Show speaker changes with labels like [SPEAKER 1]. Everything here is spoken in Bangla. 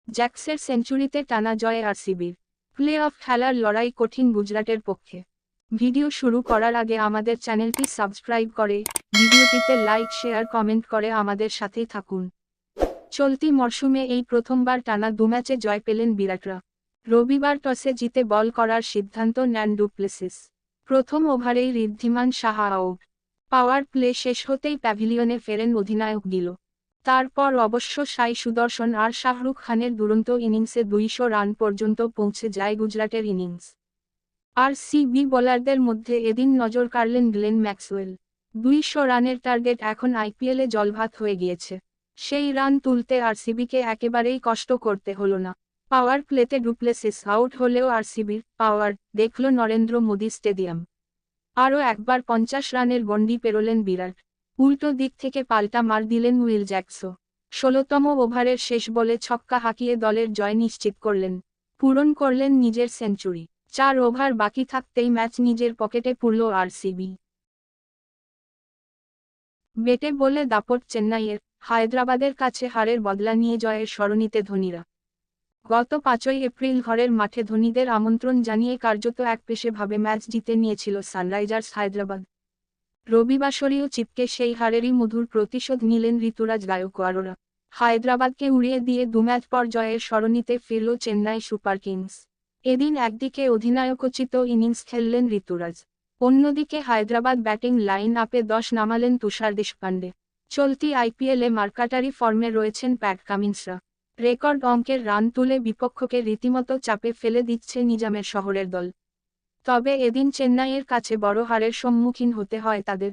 [SPEAKER 1] জ্যাক্সের সেঞ্চুরিতে টানা জয়ে আরসিবির। প্লে অফ খেলার লড়াই কঠিন গুজরাটের পক্ষে। ভিডিও শুরু করার আগে আমাদের চ্যানেলটি সাবস্ক্রাইব করে, ভিডিওটিতে লাইক শেয়ার কমেন্ট করে আমাদের সাথেই থাকুন। চলতি মরশুমে এই প্রথমবার টানা 2 ম্যাচে জয় পেলেন বিরাটরা। রবিবার টসে জিতে বল করার সিদ্ধান্ত নেন ডু প্লেসিস। প্রথম ওভারেই ঋদ্ধিমান সাহা আউট। পাওয়ার প্লে শেষ হতেই প্যাভিলিয়নে ফেরেন অধিনায়ক গিল। তারপর অবশ্য সাই সুদর্শন আর শাহরুখ খানের দুরন্ত ইনিংসে 200 রান পর্যন্ত পৌঁছে যায় গুজরাটের ইনিংস। আরসিবি বোলারদের মধ্যে এদিন নজর কাড়লেন গ্লেন ম্যাক্সওয়েল। 200 রানের টার্গেট এখন আইপিএলে জলভাত হয়ে গিয়েছে। সেই রান তুলতে আরসিবিকে একেবারেই কষ্ট করতে হলো না। পাওয়ার প্লেতে ডু প্লেসিস আউট হলেও আরসিবির পাওয়ার দেখল নরেন্দ্র মোদী স্টেডিয়াম। আরও একবার 50 রানের গণ্ডি পেরোলেন বিরাট। উল্টো দিক থেকে পাল্টা মার দিলেন উইল জ্যাকসো। 16তম ওভারের শেষ বলে ছক্কা হাঁকিয়ে দলের জয় নিশ্চিত করলেন। পূরণ করলেন নিজের সেঞ্চুরি। 4 ওভার বাকি থাকতেই ম্যাচ নিজের পকেটে পুরল আরসিবি। বেটে বলে দাপট চেন্নাইয়ের। হায়দ্রাবাদের কাছে হারের বদলা নিয়ে জয়ের স্মরণীতে ধোনিরা। গত 5ই এপ্রিল ঘরের মাঠে ধোনিদের আমন্ত্রণ জানিয়ে কার্যত একপেশেভাবে ম্যাচ জিতে নিয়েছিল সানরাইজার্স হায়দ্রাবাদ। রবিবাসরীয় চিপকে সেই হারেরই মধুর প্রতিশোধ নিলেন ঋতুরাজ গায়কোয়াড়রা। হায়দ্রাবাদকে উড়িয়ে দিয়ে 2 ম্যাচ পর জয়ের স্মরণীতে ফিরল চেন্নাই সুপার কিংস। এদিন একদিকে অধিনায়কোচিত ইনিংস খেললেন ঋতুরাজ, অন্যদিকে হায়দ্রাবাদ ব্যাটিং লাইন আপে 10 নামালেন তুষার দেশপান্ডে। চলতি আইপিএলে মার্কাটারি ফর্মে রয়েছেন প্যাট কামিন্সরা। রেকর্ড অঙ্কের রান তুলে বিপক্ষকে রীতিমতো চাপে ফেলে দিচ্ছে নিজামের শহরের দল। তবে এদিন চেন্নাইয়ের কাছে বড় হারের সম্মুখীন হতে হয় তাদের।